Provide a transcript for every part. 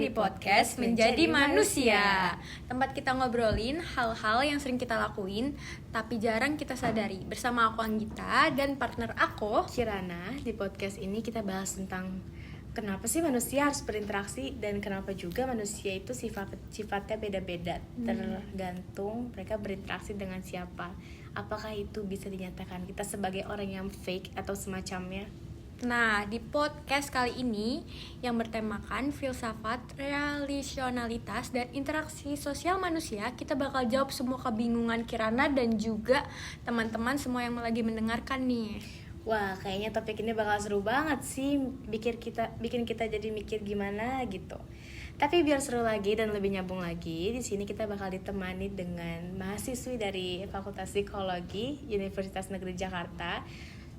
di podcast Menjadi Manusia. Tempat kita ngobrolin hal-hal yang sering kita lakuin tapi jarang kita sadari. Bersama aku Anggita dan partner aku Kirana. Di podcast ini kita bahas tentang kenapa sih manusia harus berinteraksi dan kenapa juga manusia itu sifatnya beda-beda, tergantung mereka berinteraksi dengan siapa. Apakah itu bisa dinyatakan kita sebagai orang yang fake atau semacamnya? Nah, di podcast kali ini yang bertemakan filsafat, relasionalitas, dan interaksi sosial manusia, kita bakal jawab semua kebingungan Kirana dan juga teman-teman semua yang lagi mendengarkan nih. Wah, kayaknya topik ini bakal seru banget sih, bikin kita jadi mikir gimana gitu. Tapi biar seru lagi dan lebih nyambung lagi, di sini kita bakal ditemani dengan mahasiswi dari Fakultas Psikologi Universitas Negeri Jakarta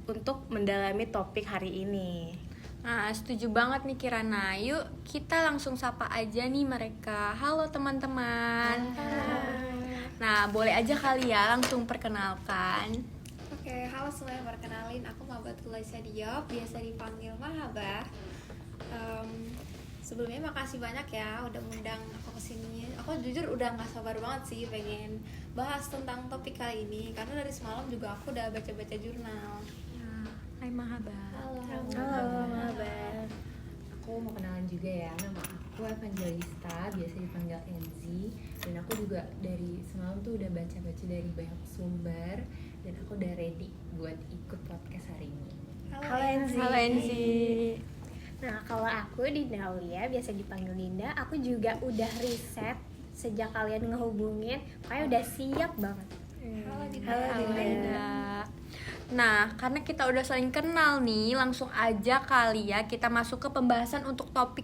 untuk mendalami topik hari ini. Nah, setuju banget nih Kirana. Yuk kita langsung sapa aja nih mereka. Halo teman-teman. Nah, boleh aja kali ya langsung perkenalkan. Oke, halo semuanya, perkenalin aku Mahabatul Aisyah Diop, biasa dipanggil Mahabah. Sebelumnya makasih banyak ya udah ngundang aku kesini. Aku jujur udah gak sabar banget sih pengen bahas tentang topik kali ini, karena dari semalam juga aku udah baca-baca jurnal. Hai Mahabah. Halo, Mahabah. Aku mau kenalan juga ya, nama aku Evangelista, biasa dipanggil Enzi. Dan aku juga dari semalam tuh udah baca-baca dari banyak sumber, dan aku udah ready buat ikut podcast hari ini. Halo Enzi. Halo Enzi. Nah, kalau aku Dinda Aulia, biasa dipanggil Dinda, aku juga udah riset sejak kalian ngehubungin, kayak udah siap banget. Halo Dinda. Halo Dinda. Nah, karena kita udah saling kenal nih, langsung aja kali ya kita masuk ke pembahasan untuk topik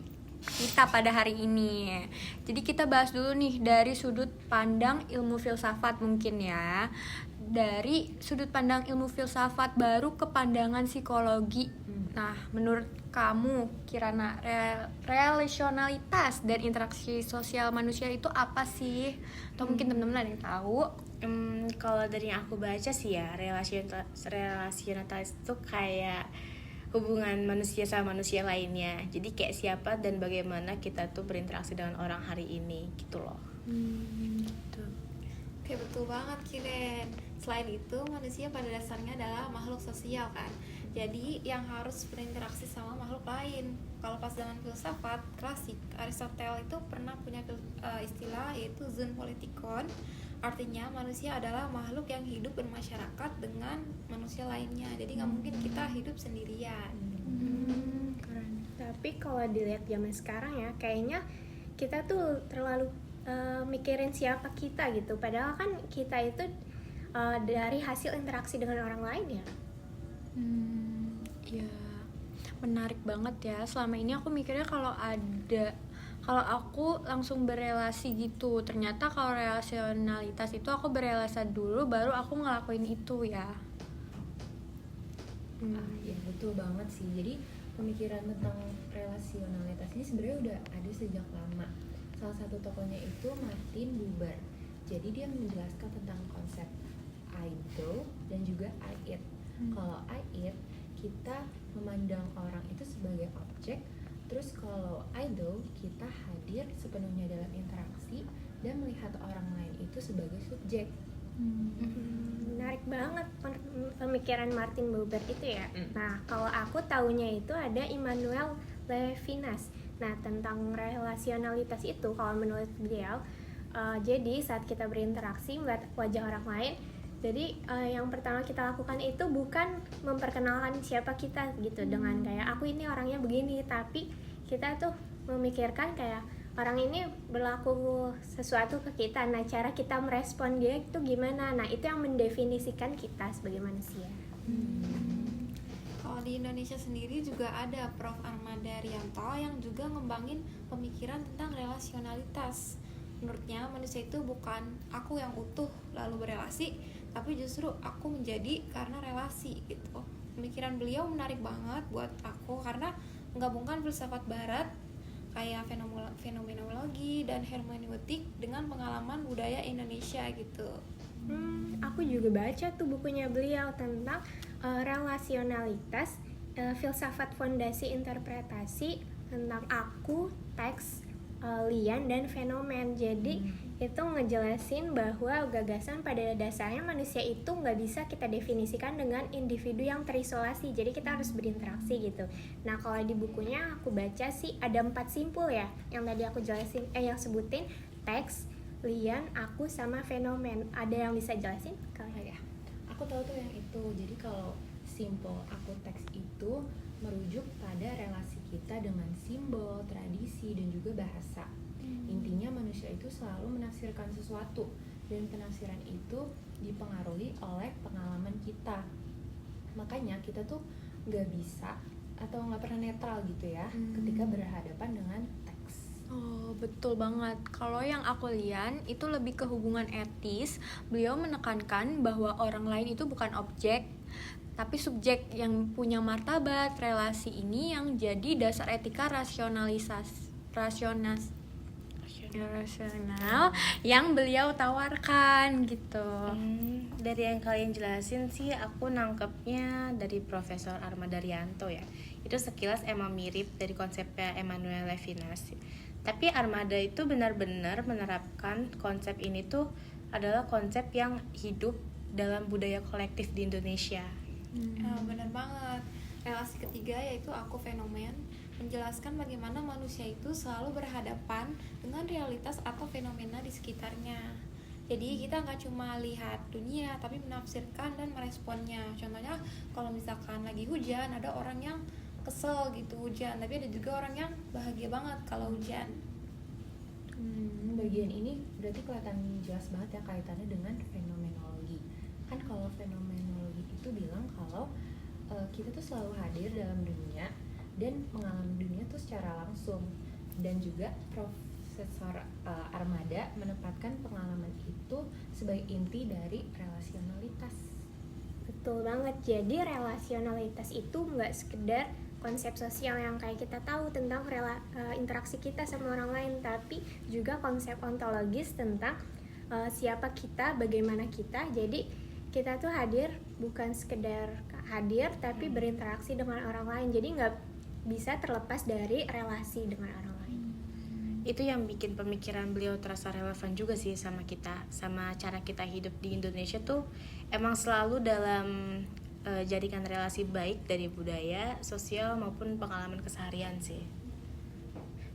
kita pada hari ini. Jadi kita bahas dulu nih dari sudut pandang ilmu filsafat mungkin ya. Dari sudut pandang ilmu filsafat baru ke pandangan psikologi. Nah, menurut kamu Kirana, relasionalitas dan interaksi sosial manusia itu apa sih? Atau mungkin teman-teman ada yang tahu? Kalau dari yang aku baca sih ya, relasionalitas itu kayak hubungan manusia sama manusia lainnya. Jadi kayak siapa dan bagaimana kita tuh berinteraksi dengan orang hari ini gitu loh. Gitu. Oke, betul banget Kiren. Selain itu, manusia pada dasarnya adalah makhluk sosial kan. Jadi yang harus berinteraksi sama makhluk lain. Kalau pas zaman filsafat klasik, Aristoteles itu pernah punya istilah yaitu zoon politikon. Artinya manusia adalah makhluk yang hidup bermasyarakat dengan manusia lainnya. Jadi nggak mungkin kita hidup sendirian. Keren. Tapi kalau dilihat zaman sekarang ya, kayaknya kita tuh terlalu mikirin siapa kita gitu. Padahal kan kita itu dari hasil interaksi dengan orang lain ya. Ya, menarik banget ya. Selama ini aku mikirnya kalau aku langsung berelasi gitu. Ternyata kalau relasionalitas itu aku berelasi dulu baru aku ngelakuin itu ya. Ya betul banget sih. Jadi pemikiran tentang relasionalitas ini sebenarnya udah ada sejak lama. Salah satu tokohnya itu Martin Buber. Jadi dia menjelaskan tentang konsep I do dan juga I it. Kalau I it, kita memandang orang itu sebagai objek. Terus kalau I do, kita hadir sepenuhnya dalam interaksi dan melihat orang lain itu sebagai subjek. Menarik banget pemikiran Martin Buber itu ya. Nah, kalau aku taunya itu ada Immanuel Levinas. Nah, tentang relasionalitas itu kalau menurut beliau, jadi saat kita berinteraksi melihat wajah orang lain, jadi yang pertama kita lakukan itu bukan memperkenalkan siapa kita gitu dengan kayak aku ini orangnya begini, tapi kita tuh memikirkan kayak orang ini berlaku sesuatu ke kita. Nah, cara kita merespon dia itu gimana? Nah, itu yang mendefinisikan kita sebagai manusia. Kalau di Indonesia sendiri juga ada Prof. Armada Rianto yang juga ngembangin pemikiran tentang relasionalitas. Menurutnya manusia itu bukan aku yang utuh lalu berelasi, tapi justru aku menjadi karena relasi gitu. Pemikiran beliau menarik banget buat aku karena menggabungkan filsafat barat kayak fenomenologi dan hermeneutik dengan pengalaman budaya Indonesia gitu. Aku juga baca tuh bukunya beliau tentang relasionalitas, filsafat fondasi interpretasi tentang aku, teks, lian dan fenomen. Jadi itu ngejelasin bahwa gagasan pada dasarnya manusia itu nggak bisa kita definisikan dengan individu yang terisolasi. Jadi kita harus berinteraksi gitu. Nah kalau di bukunya aku baca sih ada 4 simpul ya, yang tadi aku jelasin, yang sebutin teks, lian, aku, sama fenomen. Ada yang bisa jelasin? Kalian? Ya, aku tahu tuh yang itu. Jadi kalau simple aku teks itu merujuk pada relasi kita dengan simbol, tradisi, dan juga bahasa. Intinya manusia itu selalu menafsirkan sesuatu, dan penafsiran itu dipengaruhi oleh pengalaman kita. Makanya kita tuh nggak bisa atau nggak pernah netral gitu ya ketika berhadapan dengan teks. Oh, betul banget. Kalau yang aku lihat itu lebih ke hubungan etis. Beliau menekankan bahwa orang lain itu bukan objek, tapi subjek yang punya martabat. Relasi ini yang jadi dasar etika rasional yang beliau tawarkan gitu. Dari yang kalian jelasin sih aku nangkepnya dari Profesor Armada Rianto ya. Itu sekilas emang mirip dari konsepnya Emmanuel Levinas. Tapi Armada itu benar-benar menerapkan konsep ini tuh adalah konsep yang hidup dalam budaya kolektif di Indonesia. Benar banget. Relasi ketiga yaitu aku fenomen menjelaskan bagaimana manusia itu selalu berhadapan dengan realitas atau fenomena di sekitarnya. Jadi kita nggak cuma lihat dunia, tapi menafsirkan dan meresponnya. Contohnya kalau misalkan lagi hujan, ada orang yang kesel gitu hujan, tapi ada juga orang yang bahagia banget kalau hujan. Bagian ini berarti kelihatan jelas banget ya kaitannya dengan fenomenologi. Kan kalau fenomenologi itu bilang kalau kita tuh selalu hadir dalam dunia dan mengalami dunia tuh secara langsung. Dan juga Profesor Armada menempatkan pengalaman itu sebagai inti dari relasionalitas. Betul banget. Jadi relasionalitas itu nggak sekedar konsep sosial yang kayak kita tahu tentang interaksi kita sama orang lain, tapi juga konsep ontologis tentang siapa kita, bagaimana kita. Jadi kita tuh hadir bukan sekedar hadir, tapi berinteraksi dengan orang lain. Jadi nggak bisa terlepas dari relasi dengan orang lain. Itu yang bikin pemikiran beliau terasa relevan juga sih sama kita, sama cara kita hidup di Indonesia tuh emang selalu dalam jadikan relasi baik dari budaya, sosial maupun pengalaman keseharian sih.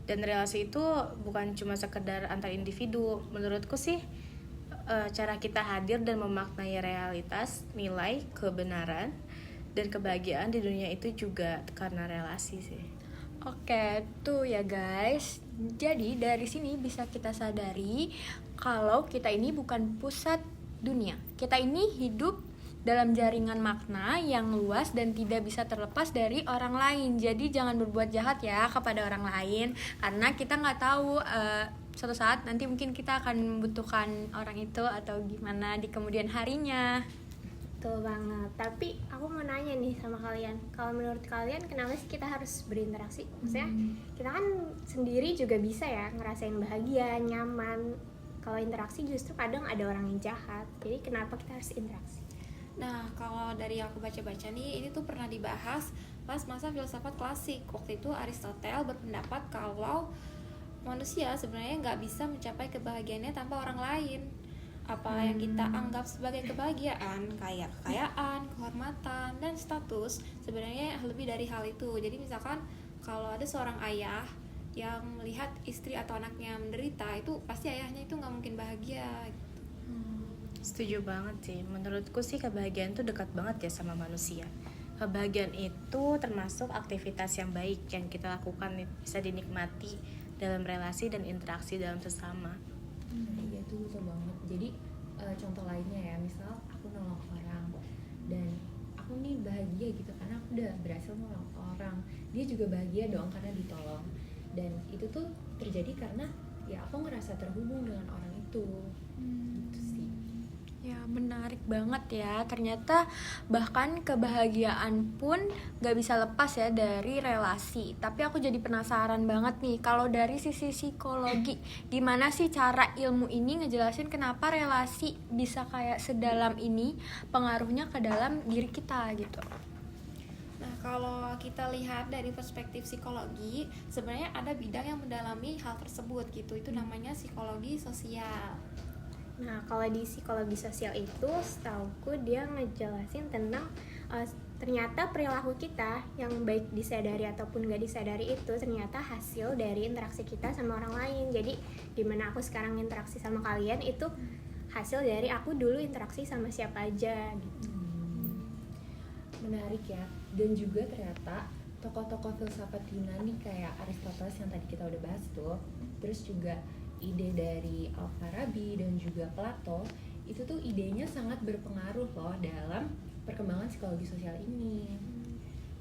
Dan relasi itu bukan cuma sekedar antar individu. Menurutku sih cara kita hadir dan memaknai realitas, nilai, kebenaran, dan kebahagiaan di dunia itu juga karena relasi sih. Oke, tuh ya guys. Jadi dari sini bisa kita sadari kalau kita ini bukan pusat dunia. Kita ini hidup dalam jaringan makna yang luas dan tidak bisa terlepas dari orang lain. Jadi jangan berbuat jahat ya kepada orang lain, karena kita nggak tahu suatu saat nanti mungkin kita akan membutuhkan orang itu atau gimana di kemudian harinya. Betul banget. Tapi aku mau nanya nih sama kalian, kalau menurut kalian kenapa sih kita harus berinteraksi? Maksudnya kita kan sendiri juga bisa ya ngerasain bahagia, nyaman. Kalau interaksi justru kadang ada orang yang jahat. Jadi kenapa kita harus interaksi? Nah, kalau dari aku baca-baca nih, ini tuh pernah dibahas pas masa filsafat klasik. Waktu itu Aristoteles berpendapat kalau manusia sebenarnya nggak bisa mencapai kebahagiaannya tanpa orang lain. Apa yang kita anggap sebagai kebahagiaan, kayak kekayaan, kehormatan, dan status, sebenarnya lebih dari hal itu. Jadi misalkan kalau ada seorang ayah yang melihat istri atau anaknya menderita, itu pasti ayahnya itu nggak mungkin bahagia. Setuju banget sih. Menurutku sih kebahagiaan tuh dekat banget ya sama manusia. Kebahagiaan itu termasuk aktivitas yang baik yang kita lakukan, bisa dinikmati dalam relasi dan interaksi dalam sesama. Iya tuh betul banget. Jadi contoh lainnya ya, misal aku nolong orang dan aku nih bahagia gitu karena aku udah berhasil nolong orang, dia juga bahagia dong karena ditolong. Dan itu tuh terjadi karena ya aku ngerasa terhubung dengan orang itu. Gitu sih. Ya menarik banget ya. Ternyata bahkan kebahagiaan pun gak bisa lepas ya dari relasi. Tapi aku jadi penasaran banget nih, kalau dari sisi psikologi, gimana sih cara ilmu ini ngejelasin kenapa relasi bisa kayak sedalam ini pengaruhnya ke dalam diri kita gitu. Nah, kalau kita lihat dari perspektif psikologi, sebenarnya ada bidang yang mendalami hal tersebut gitu. Itu namanya psikologi sosial. Nah, kalau di psikologi sosial itu, setauku dia ngejelasin tentang ternyata perilaku kita yang baik disadari ataupun gak disadari itu ternyata hasil dari interaksi kita sama orang lain. Jadi gimana aku sekarang interaksi sama kalian itu hasil dari aku dulu interaksi sama siapa aja gitu. Menarik ya. Dan juga ternyata tokoh-tokoh filsafat Yunani kayak Aristoteles yang tadi kita udah bahas tuh, terus juga ide dari Al-Farabi dan juga Plato, itu tuh idenya sangat berpengaruh loh dalam perkembangan psikologi sosial ini.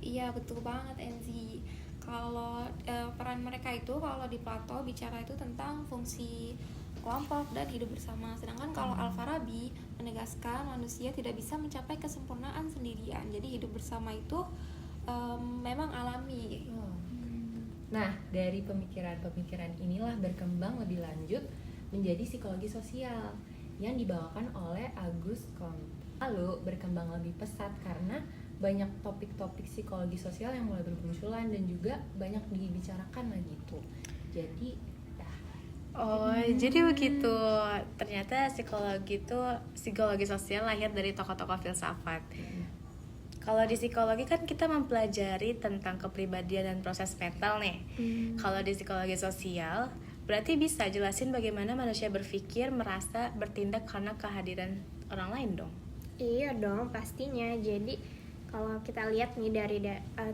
Iya betul banget Enzi. Kalau peran mereka itu kalau di Plato bicara itu tentang fungsi kelompok dan hidup bersama. Sedangkan kalau Al-Farabi menegaskan manusia tidak bisa mencapai kesempurnaan sendirian. Jadi hidup bersama itu memang alami. Nah, dari pemikiran-pemikiran inilah berkembang lebih lanjut menjadi psikologi sosial yang dibawakan oleh Auguste Comte. Lalu berkembang lebih pesat karena banyak topik-topik psikologi sosial yang mulai bermunculan dan juga banyak dibicarakan lah gitu. Jadi jadi begitu. Ternyata psikologi sosial lahir dari tokoh-tokoh filsafat. Kalau di psikologi kan kita mempelajari tentang kepribadian dan proses mental nih. Kalau di psikologi sosial berarti bisa jelasin bagaimana manusia berpikir, merasa, bertindak karena kehadiran orang lain dong. Iya dong, pastinya. Jadi kalau kita lihat nih dari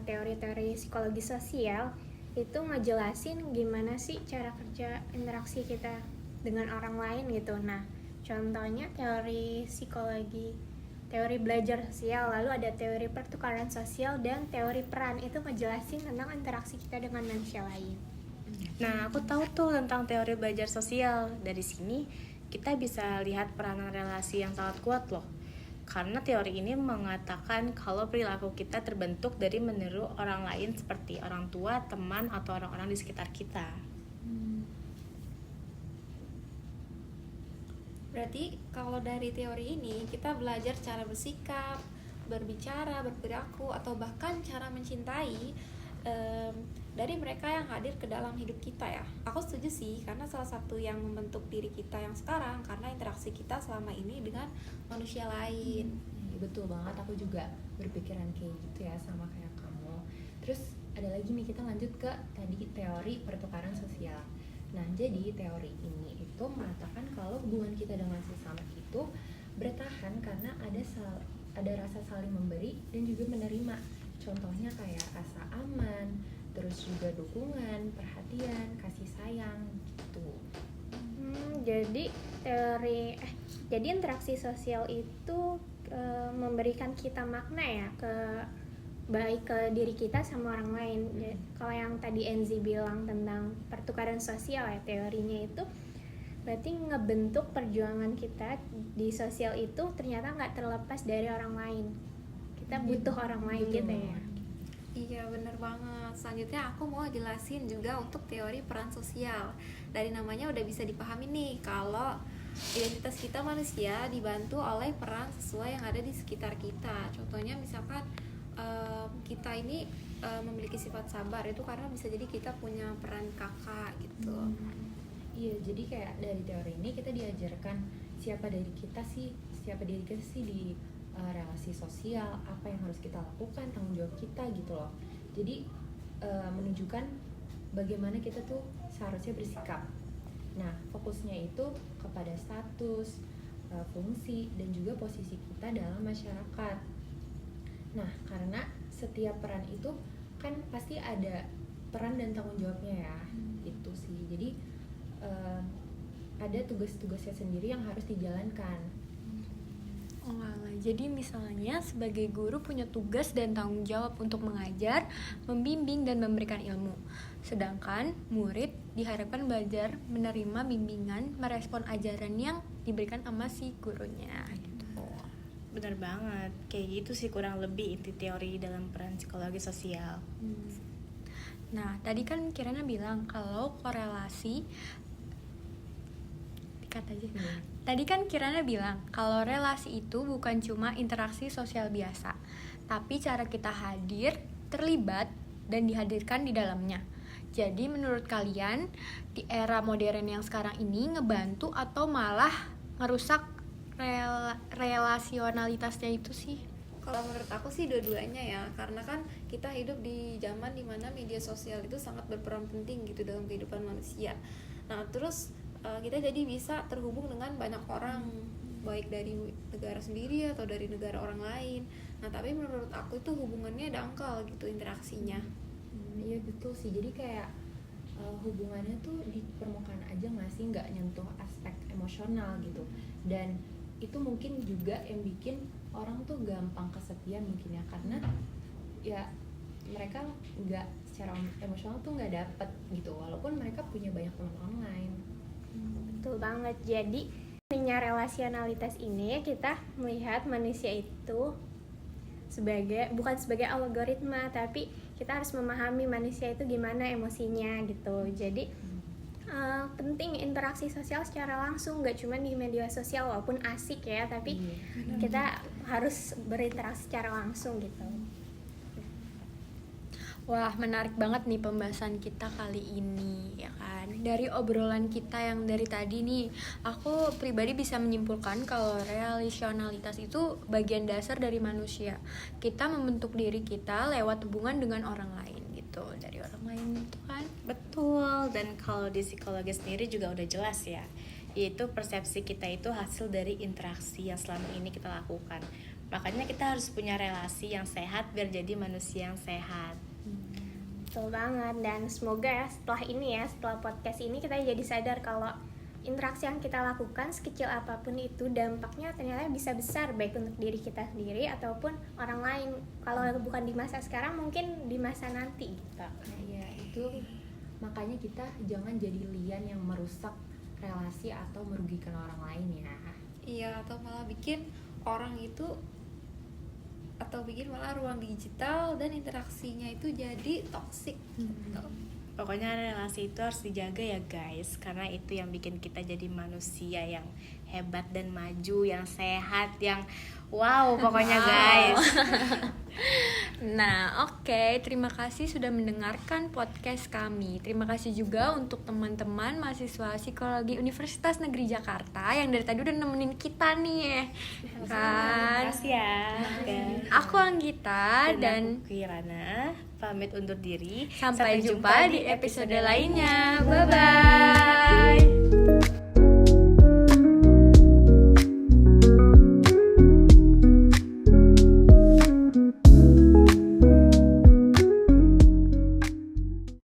teori-teori psikologi sosial itu ngejelasin gimana sih cara kerja interaksi kita dengan orang lain gitu. Nah, contohnya teori belajar sosial, lalu ada teori pertukaran sosial dan teori peran, itu ngejelasin tentang interaksi kita dengan manusia lain. Nah, aku tahu tuh tentang teori belajar sosial. Dari sini kita bisa lihat peranan relasi yang sangat kuat loh. Karena teori ini mengatakan kalau perilaku kita terbentuk dari meniru orang lain seperti orang tua, teman, atau orang-orang di sekitar kita. Berarti kalau dari teori ini kita belajar cara bersikap, berbicara, berperilaku, atau bahkan cara mencintai dari mereka yang hadir ke dalam hidup kita ya. Aku setuju sih, karena salah satu yang membentuk diri kita yang sekarang karena interaksi kita selama ini dengan manusia lain. Betul banget, aku juga berpikiran kayak gitu ya, sama kayak kamu. Terus ada lagi nih, kita lanjut ke tadi teori pertukaran sosial. Nah, jadi teori ini itu mengatakan kalau hubungan kita dengan sesama itu bertahan karena ada rasa saling memberi dan juga menerima. Contohnya kayak rasa aman, terus juga dukungan, perhatian, kasih sayang gitu. Jadi interaksi sosial itu memberikan kita makna ya, baik ke diri kita sama orang lain. Kalau yang tadi Enzi bilang tentang pertukaran sosial ya, teorinya itu berarti ngebentuk perjuangan kita di sosial itu ternyata nggak terlepas dari orang lain. Kita butuh orang lain gitu ya. Iya bener banget. Selanjutnya aku mau jelasin juga untuk teori peran sosial. Dari namanya udah bisa dipahami nih kalau identitas kita manusia dibantu oleh peran sesuai yang ada di sekitar kita. Contohnya misalkan kita ini memiliki sifat sabar, itu karena bisa jadi kita punya peran kakak gitu. Iya, jadi kayak dari teori ini kita diajarkan siapa diri kita sih di relasi sosial, apa yang harus kita lakukan, tanggung jawab kita gitu loh. Jadi menunjukkan bagaimana kita tuh seharusnya bersikap. Nah, fokusnya itu kepada status, fungsi, dan juga posisi kita dalam masyarakat. Nah, karena setiap peran itu kan pasti ada peran dan tanggung jawabnya ya, itu sih. Jadi ada tugas-tugasnya sendiri yang harus dijalankan. Jadi misalnya sebagai guru punya tugas dan tanggung jawab untuk mengajar, membimbing, dan memberikan ilmu. Sedangkan murid diharapkan belajar, menerima bimbingan, merespon ajaran yang diberikan sama si gurunya gitu. Benar banget, kayak gitu sih kurang lebih inti teori dalam peran psikologi sosial. Nah, tadi kan Kirana bilang kalau korelasi Tadi kan Kirana bilang kalau relasi itu bukan cuma interaksi sosial biasa, tapi cara kita hadir terlibat dan dihadirkan di dalamnya. Jadi menurut kalian di era modern yang sekarang ini ngebantu atau malah ngerusak relasionalitasnya itu sih? Kalau menurut aku sih dua-duanya ya, karena kan kita hidup di zaman dimana media sosial itu sangat berperan penting gitu dalam kehidupan manusia. Nah terus kita jadi bisa terhubung dengan banyak orang, baik dari negara sendiri atau dari negara orang lain. Nah tapi menurut aku itu hubungannya dangkal gitu interaksinya. Iya betul sih, jadi kayak hubungannya tuh di permukaan aja nggak sih, nggak nyentuh aspek emosional gitu. Dan itu mungkin juga yang bikin orang tuh gampang kesepian mungkin ya, karena ya mereka nggak secara emosional tuh nggak dapet gitu, walaupun mereka punya banyak teman online. Betul banget. Jadi punya relasionalitas ini kita melihat manusia itu bukan sebagai algoritma, tapi kita harus memahami manusia itu gimana emosinya gitu. Jadi penting interaksi sosial secara langsung, gak cuma di media sosial walaupun asik ya, tapi kita harus berinteraksi secara langsung gitu. Wah, menarik banget nih pembahasan kita kali ini, ya kan? Dari obrolan kita yang dari tadi nih, aku pribadi bisa menyimpulkan kalau relasionalitas itu bagian dasar dari manusia. Kita membentuk diri kita lewat hubungan dengan orang lain gitu, dari orang lain itu kan. Betul, dan kalau di psikologi sendiri juga udah jelas ya, yaitu persepsi kita itu hasil dari interaksi yang selama ini kita lakukan. Makanya kita harus punya relasi yang sehat biar jadi manusia yang sehat. Betul banget, dan semoga ya setelah podcast ini kita jadi sadar kalau interaksi yang kita lakukan sekecil apapun itu dampaknya ternyata bisa besar, baik untuk diri kita sendiri ataupun orang lain. Kalau bukan di masa sekarang mungkin di masa nanti gitu. Nah ya itu makanya kita jangan jadi lian yang merusak relasi atau merugikan orang lain ya. Iya, atau malah bikin orang itu, atau bikin malah ruang digital dan interaksinya itu jadi toksik gitu. Pokoknya relasi itu harus dijaga ya guys, karena itu yang bikin kita jadi manusia yang hebat dan maju, yang sehat, yang wow pokoknya guys. Nah, oke, terima kasih sudah mendengarkan podcast kami. Terima kasih juga untuk teman-teman mahasiswa psikologi Universitas Negeri Jakarta yang dari tadi udah nemenin kita nih, kan? Terima kasih ya. Aku Anggita dan aku Kirana pamit undur diri. sampai jumpa di episode lainnya. Bye bye.